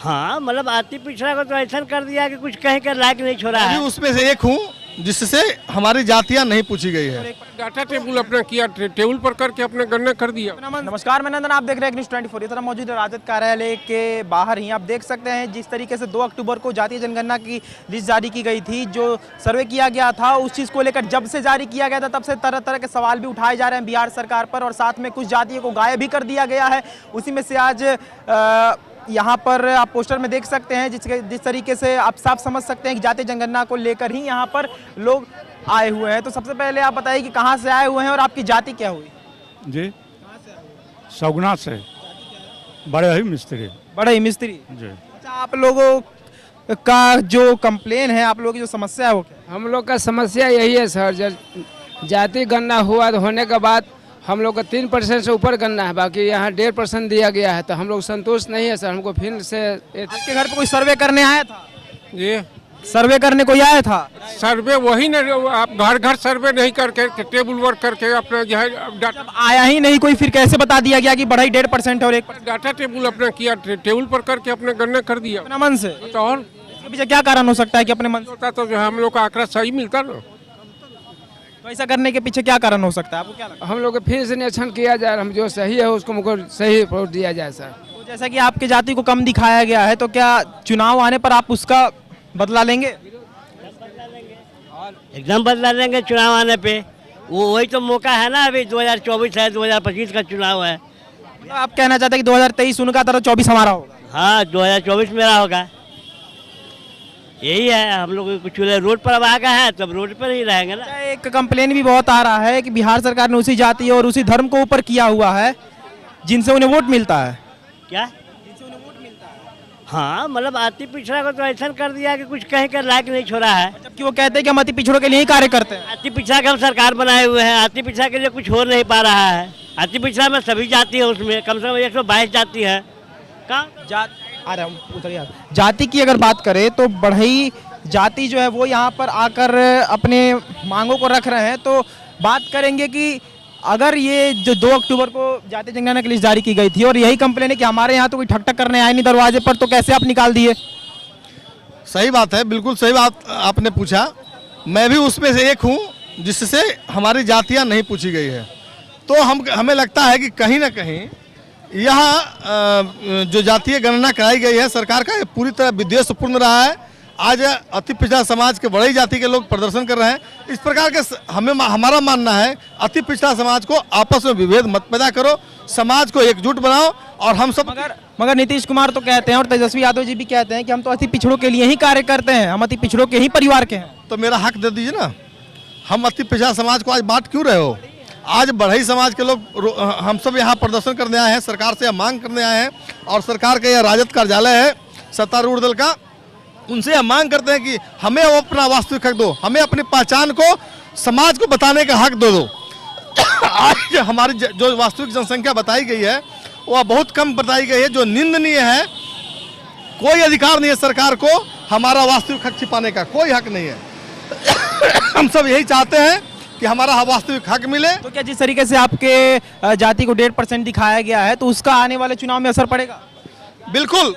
हाँ मतलब अति पिछड़ा को तो ऐसा कर दिया कि कुछ कहीं का लायक नहीं छोड़ा है। उसमें से एक हूँ जिससे हमारी जातियां नहीं पूछी गई है। डाटा टेबल अपना किया, टेबल पर करके अपने गणना कर दिया। नमस्कार, मैं नंदन, आप देख रहे हैं न्यूज़ 24। इस तरह मौजूद है राजद कार्यालय के बाहर ही। आप देख सकते हैं जिस तरीके से 2 अक्टूबर को जातीय जनगणना की लिस्ट जारी की गई थी, जो सर्वे किया गया था, उस चीज़ को लेकर जब से जारी किया गया था तब से तरह तरह के सवाल भी उठाए जा रहे हैं बिहार सरकार पर, और साथ में कुछ जातियों को गायब भी कर दिया गया है। उसी में से आज यहाँ पर आप पोस्टर में देख सकते हैं जिस तरीके से आप साफ समझ सकते हैं कि जातीय जनगणना को लेकर ही यहाँ पर लोग आए हुए हैं। तो सबसे पहले आप बताइए कि कहाँ से आए हुए हैं और आपकी जाति क्या हुई? जी, सगुना से, बड़े ही मिस्त्री। बड़े ही मिस्त्री जी। अच्छा, आप लोगों का जो कंप्लेन है, आप लोगों की जो समस्या है वो क्या? हम लोग का समस्या यही है सर, जब जाति गणना हुआ होने के बाद हम लोग का 3% से ऊपर गणना है, बाकी यहाँ 1.5% दिया गया है, तो हम लोग संतुष्ट नहीं है सर। हमको फिर से आपके घर पे कोई सर्वे करने आया था? ये सर्वे करने कोई आया था? सर्वे वही न, आप घर घर सर्वे नहीं करके टेबल वर्क करके अपना जो है जब आया ही नहीं कोई, फिर कैसे बता दिया गया कि बढ़ाई 1.5% और 1%? डाटा टेबल अपना किया, टेबल पर करके अपने गणना कर दिया अपना मन से। तो और इसके पीछे क्या कारण हो सकता है कि अपने मन से? होता तो जो है हम लोग का आंकड़ा सही मिलता ना। तो ऐसा करने के पीछे क्या कारण हो सकता है, आपको क्या लगता है? हम लोग को फिर से निरीक्षण किया जाए, हम जो सही है उसको हमको सही रिपोर्ट दिया जाए सर। तो जैसा कि आपकी जाति को कम दिखाया गया है, तो क्या चुनाव आने पर आप उसका बदला लेंगे? एकदम बदला लेंगे चुनाव आने पे। वो वही तो मौका है ना, अभी 2024 है, 2025 का चुनाव है। मतलब आप कहना चाहते हैं कि 2023 उनका था तो 24 हमारा होगा? हाँ, 2024 मेरा होगा। यही है, हम लोग कुछ रोड पर अब आ गए हैं, तब रोड पर ही रहेंगे ना। एक कंप्लेन भी बहुत आ रहा है कि बिहार सरकार ने उसी जाति और उसी धर्म को ऊपर किया हुआ है जिनसे उन्हें वोट मिलता है। क्या? हाँ मतलब अति पिछड़ा को तो ऐसा कर दिया कि कुछ कहीं का लायक नहीं छोड़ा है। जबकि वो कहते हैं कि हम अति पिछड़ों के लिए ही कार्य करते हैं। अति पिछड़ा का हम सरकार बनाए हुए हैं, अति पिछड़ा के लिए कुछ हो नहीं पा रहा है। अति पिछड़ा में सभी जाति है, उसमें कम से कम 122 जाति है। कहाँ जाति की अगर बात करें तो बढ़ई जाति जो है वो यहाँ पर आकर अपने मांगों को रख रहे हैं। तो बात करेंगे कि अगर ये जो 2 अक्टूबर को जातीय जनगणना की लिस्ट जारी की गई थी और यही कंप्लेन है कि हमारे यहाँ तो कोई ठक करने आए नहीं दरवाजे पर, तो कैसे आप निकाल दिए? सही बात है, बिल्कुल सही बात आपने पूछा। मैं भी उसमें से एक हूँ जिससे हमारी जातियां नहीं पूछी गई है। तो हमें लगता है कि कहीं ना कहीं यह जो जातीय गणना कराई गई है सरकार का, ये पूरी तरह विद्वेषपूर्ण रहा है। आज अति पिछड़ा समाज के बड़ी जाति के लोग प्रदर्शन कर रहे हैं। इस प्रकार के हमारा मानना है, अति पिछड़ा समाज को आपस में विभेद मत पैदा करो, समाज को एकजुट बनाओ। और हम सब मगर नीतीश कुमार तो कहते हैं और तेजस्वी यादव जी भी कहते हैं कि हम तो अति पिछड़ों के लिए ही कार्य करते हैं, हम अति पिछड़ों के ही परिवार के हैं। तो मेरा हक दे दीजिए ना। हम अति पिछड़ा समाज को आज बांट क्यों रहे हो? आज बढ़ई समाज के लोग, हम सब यहाँ प्रदर्शन करने आए हैं, सरकार से मांग करने आए हैं। और सरकार का यह राजद कार्यालय है सत्तारूढ़ दल का, उनसे हम मांग करते हैं कि हमें अपना वास्तविक हक दो, हमें अपनी पहचान को समाज को बताने का हक दे दो। आज हमारी जो वास्तविक जनसंख्या बताई गई है वह बहुत कम बताई गई है, जो निंदनीय है। कोई अधिकार नहीं है सरकार को हमारा वास्तविक हक छिपाने का, कोई हक नहीं है। हम सब यही चाहते हैं कि हमारा वास्तविक हक मिले। तो क्या जिस तरीके से आपके जाति को 1.5% दिखाया गया है, तो उसका आने वाले चुनाव में असर पड़ेगा? बिल्कुल।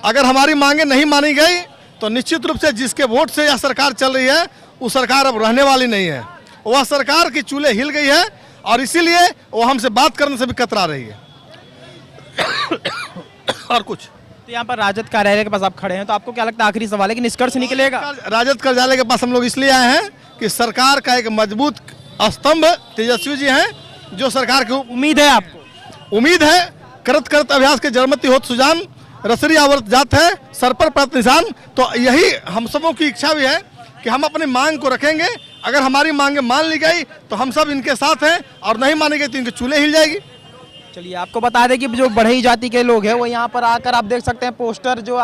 अगर हमारी मांगे नहीं मानी गई तो निश्चित रूप से जिसके वोट से यह सरकार चल रही है वो सरकार अब रहने वाली नहीं है। वह सरकार की चूल्हे हिल गई है और इसीलिए वो हमसे बात करने से भी कतरा रही है। और कुछ तो यहाँ पर राजद कार्यालय के पास आप खड़े हैं, तो आपको क्या लगता है आखिरी सवाल है कि निष्कर्ष निकलेगा? राजद कार्यालय के पास हम लोग इसलिए आए हैं कि सरकार का एक मजबूत स्तंभ तेजस्वी जी हैं, जो सरकार की उम्मीद है आपको? उम्मीद है। करत करत अभ्यास के जड़मती होत सुजान, रसरी आवर्त जात है सर पर प्रत निशान। तो यही हम सबों की इच्छा भी है कि हम अपनी मांग को रखेंगे। अगर हमारी मांगे मान ली गई तो हम सब इनके साथ हैं, और नहीं मानी गई तो इनके चूल्हे हिल जाएगी। चलिए, आपको बता दें कि जो बढ़ई जाति के लोग हैं वो यहाँ पर आकर आप देख सकते हैं पोस्टर, जो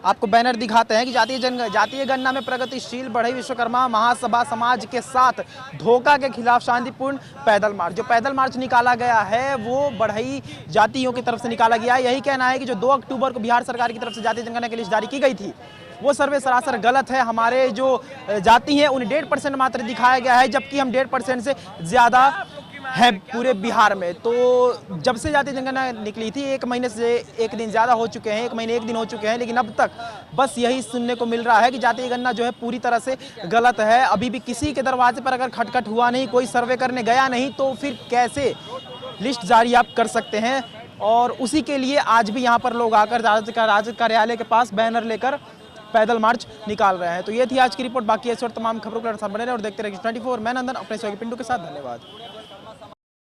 आपको बैनर दिखाते हैं कि जातीय गणना में प्रगतिशील बढ़ई विश्वकर्मा महासभा समाज के साथ धोखा के खिलाफ शांतिपूर्ण पैदल मार्च। जो पैदल मार्च निकाला गया है वो बढ़ई जातियों की तरफ से निकाला गया है। यही कहना है कि जो 2 अक्टूबर को बिहार सरकार की तरफ से जातीय जनगणना की लिस्ट जारी की गई थी वो सर्वे सरासर गलत है। हमारे जो जाति हैं उन्हें 1.5% मात्र दिखाया गया है, जबकि हम 1.5% से ज़्यादा है पूरे बिहार में। तो जब से जातीय जनगणना निकली थी 1 महीने से 1 दिन ज़्यादा हो चुके हैं, 1 महीने 1 दिन हो चुके हैं, लेकिन अब तक बस यही सुनने को मिल रहा है कि जातीय गणना जो है पूरी तरह से गलत है। अभी भी किसी के दरवाजे पर अगर खटखट हुआ नहीं, कोई सर्वे करने गया नहीं, तो फिर कैसे लिस्ट जारी आप कर सकते हैं। और उसी के लिए आज भी यहाँ पर लोग आकर राजद कार्यालय के पास बैनर लेकर पैदल मार्च निकाल रहे हैं। तो ये थी आज की रिपोर्ट। बाकी इस वक्त तमाम खबरों के साथ बने रहे और देखते रहिए 24। मैं नंदन अपने सहयोगी पिंटू के साथ। धन्यवाद।